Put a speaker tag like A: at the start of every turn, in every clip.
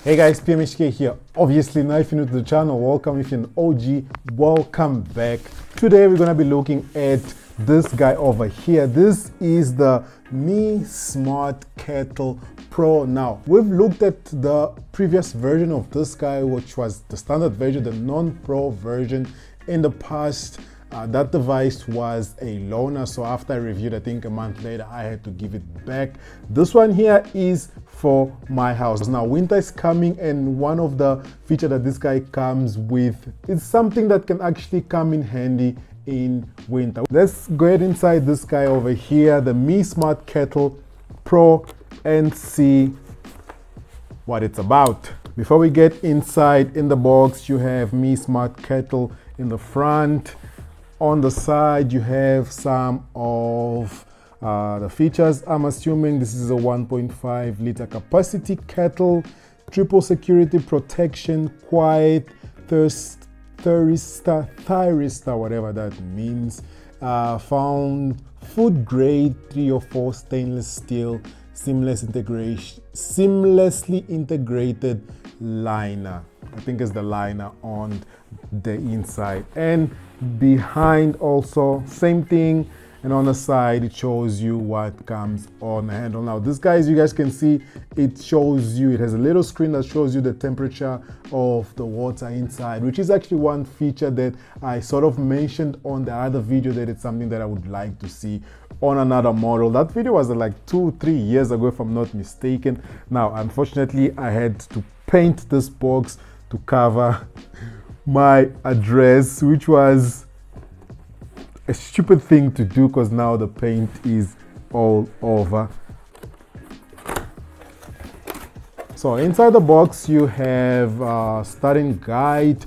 A: Hey guys, PMHK here. Obviously, now if you're new to the channel, welcome. If you're an OG, welcome back. Today we're gonna be looking at this guy over here. This is the Smart Kettle Pro. Now, we've looked at the previous version of this guy, which was the standard version, the non-pro version in the past. That device was a loaner, so after I reviewed, I think a month later, I had to give it back. This one here is for my house. Now, winter is coming, and one of the features that this guy comes with is something that can actually come in handy in winter. Let's go ahead inside this guy over here, the Smart Kettle Pro, and see what it's about. Before we get inside, in the box, you have Smart Kettle in the front. On the side, you have some of the features. I'm assuming this is a 1.5 liter capacity kettle, triple security protection, quiet, thyristor, whatever that means. Found food grade 3 or 4 stainless steel, seamlessly integrated liner. I think it's the liner on the inside, and behind also same thing, and on the side it shows you what comes on the handle. Now this guy, as you guys can see, it shows you, it has a little screen that shows you the temperature of the water inside, which is actually one feature that I sort of mentioned on the other video, that it's something that I would like to see on another model. That video was like 2-3 years ago, if I'm not mistaken. Now unfortunately I had to paint this box to cover my address, which was a stupid thing to do because now the paint is all over. So inside the box you have starting guide,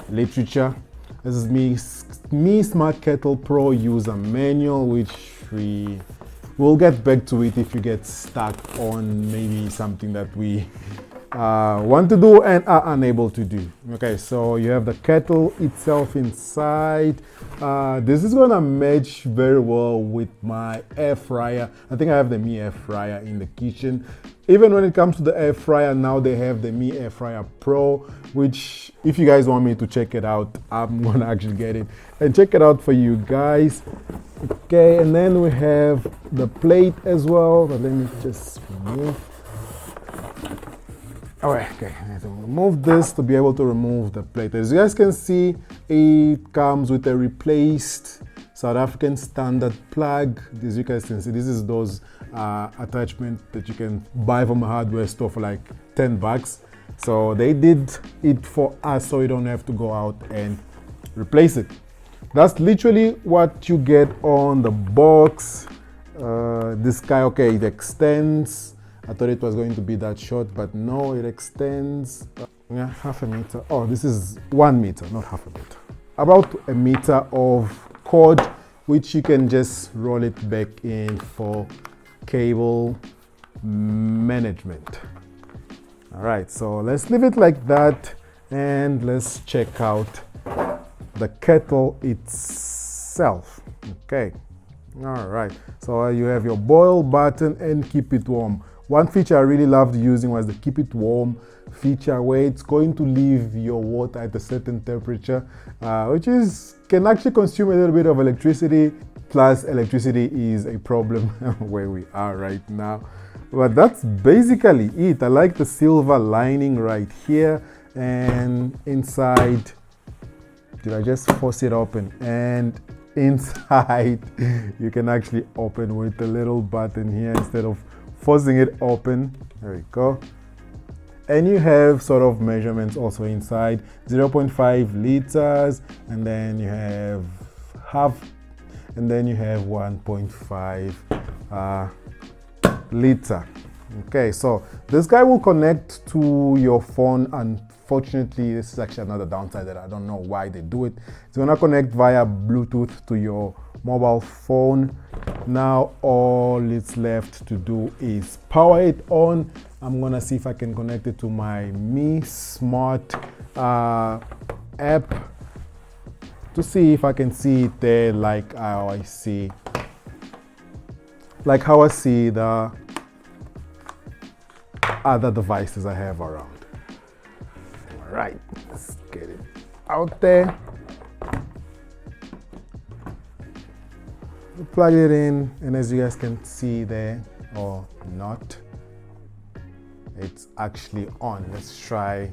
A: literature. This is Smart Kettle Pro user manual, which we will get back to it if you get stuck on maybe something that we want to do and are unable to do. Okay, so you have the kettle itself inside. This is gonna match very well with my air fryer. I think I have the air fryer in the kitchen. Even when it comes to the air fryer, now they have the air fryer Pro, which if you guys want me to check it out, I'm gonna actually get it and check it out for you guys. Okay, and then we have the plate as well, but let me just remove. All right, okay, I have to remove this to be able to remove the plate. As you guys can see, it comes with a replaced South African standard plug. As you guys can see, this is those attachments that you can buy from a hardware store for like 10 bucks. So they did it for us, so you don't have to go out and replace it. That's literally what you get on the box. This guy, okay, it extends. I thought it was going to be that short, but no, it extends half a meter. Oh, this is 1 meter, not half a meter. About a meter of cord, which you can just roll it back in for cable management. All right, so let's leave it like that, and let's check out the kettle itself. Okay, all right, so you have your boil button and keep it warm. One feature I really loved using was the keep it warm feature, where it's going to leave your water at a certain temperature, which can actually consume a little bit of electricity. Plus, electricity is a problem where we are right now. But that's basically it. I like the silver lining right here, and inside, did I just force it open? And inside, you can actually open with a little button here instead of forcing it open. There we go. And you have sort of measurements also inside, 0.5 liters, and then you have half, and then you have 1.5 liter. Okay, so this guy will connect to your phone. Unfortunately, this is actually another downside that I don't know why they do it. It's gonna connect via Bluetooth to your mobile phone. Now all it's left to do is power it on. I'm gonna see if I can connect it to my Smart app to see if I can see it there, like how I see the other devices I have around. right, let's get it out there. Plug it in, and as you guys can see there, or not, it's actually on. Let's try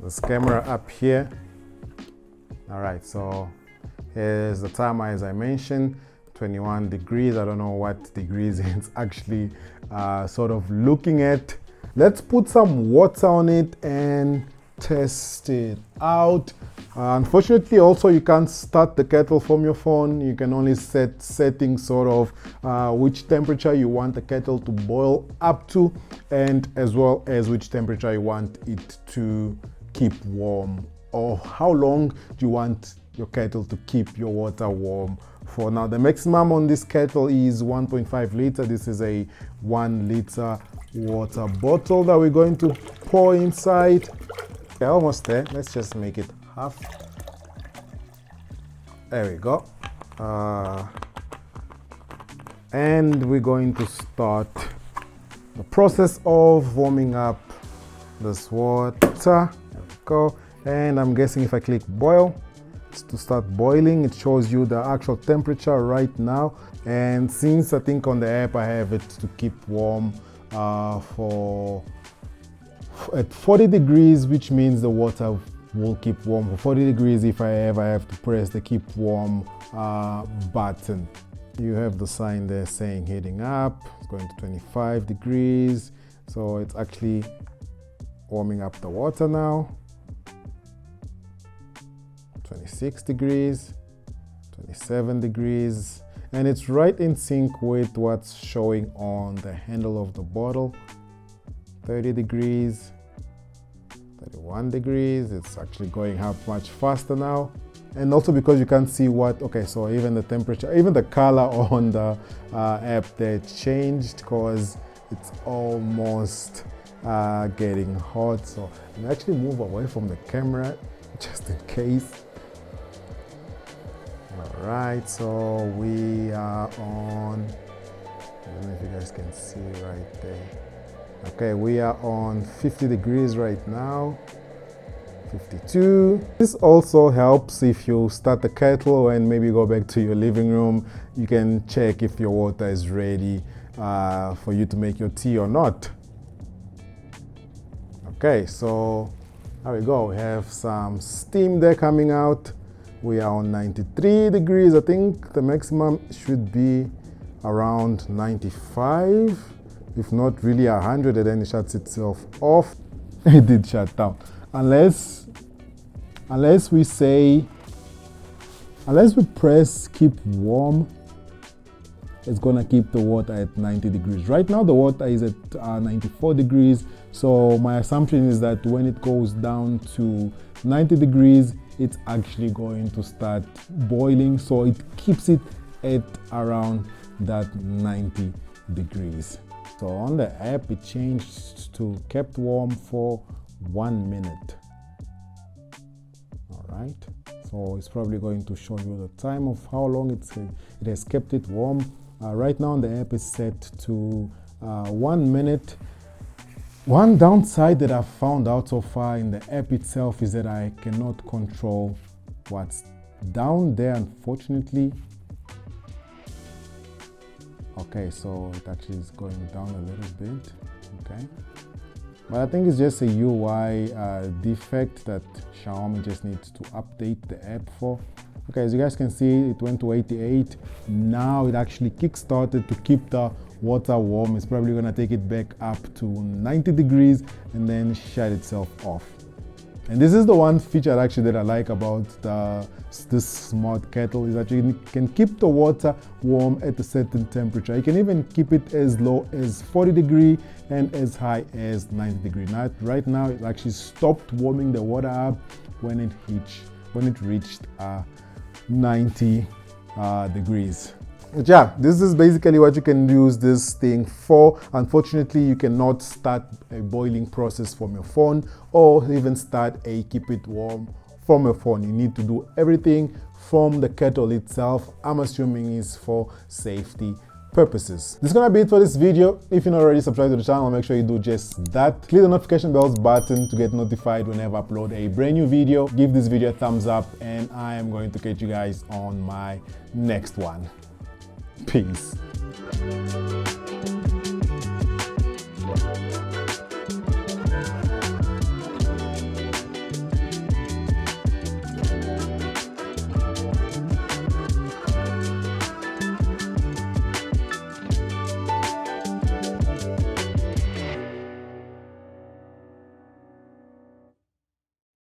A: this camera up here. All right, so here's the timer, as I mentioned, 21 degrees. I don't know what degrees it's actually sort of looking at. Let's put some water on it and test it out. Unfortunately, also you can't start the kettle from your phone. You can only set settings, sort of which temperature you want the kettle to boil up to, and as well as which temperature you want it to keep warm, or how long do you want your kettle to keep your water warm for. Now, the maximum on this kettle is 1.5 liter. This is a 1 liter water bottle that we're going to pour inside. Okay, almost there. Let's just make it half. There we go. And we're going to start the process of warming up this water. There we go. And I'm guessing if I click boil, it's to start boiling. It shows you the actual temperature right now. And since I think on the app I have it to keep warm at 40 degrees, which means the water will keep warm for 40 degrees if I ever have to press the keep warm button. You have the sign there saying heating up. It's going to 25 degrees. So it's actually warming up the water now. 26 degrees, 27 degrees, and it's right in sync with what's showing on the handle of the bottle. 30 degrees, 31 degrees. It's actually going up much faster now. And also because you can't see what, okay, so even the temperature, even the color on the app there changed, because it's almost getting hot. So I'll actually move away from the camera just in case. All right, so we are on, I don't know if you guys can see right there. Okay, we are on 50 degrees right now, 52. This also helps if you start the kettle and maybe go back to your living room. You can check if your water is ready for you to make your tea or not. Okay, so there we go. We have some steam there coming out. We are on 93 degrees. I think the maximum should be around 95, if not really 100, and then it shuts itself off. It did shut down. Unless we press keep warm, it's gonna keep the water at 90 degrees. Right now the water is at 94 degrees. So my assumption is that when it goes down to 90 degrees, it's actually going to start boiling. So it keeps it at around that 90 degrees. So on the app, it changed to kept warm for 1 minute. All right. So it's probably going to show you the time of how long it has kept it warm. Right now the app is set to 1 minute. One downside that I've found out so far in the app itself is that I cannot control what's down there, unfortunately. Okay, so it actually is going down a little bit, okay. But I think it's just a UI defect that Xiaomi just needs to update the app for. Okay, as you guys can see, it went to 88. Now it actually kick-started to keep the water warm. It's probably gonna take it back up to 90 degrees and then shut itself off. And this is the one feature actually that I like about this smart kettle, is that you can keep the water warm at a certain temperature. You can even keep it as low as 40 degrees and as high as 90 degrees. Now, right now, it actually stopped warming the water up when it reached 90 degrees. But yeah, this is basically what you can use this thing for. Unfortunately, you cannot start a boiling process from your phone or even start a keep it warm from your phone. You need to do everything from the kettle itself. I'm assuming it's for safety purposes. This is gonna be it for this video. If you're not already subscribed to the channel, make sure you do just that. Click the notification bells button to get notified whenever I upload a brand new video. Give this video a thumbs up, and I am going to catch you guys on my next one. Peace.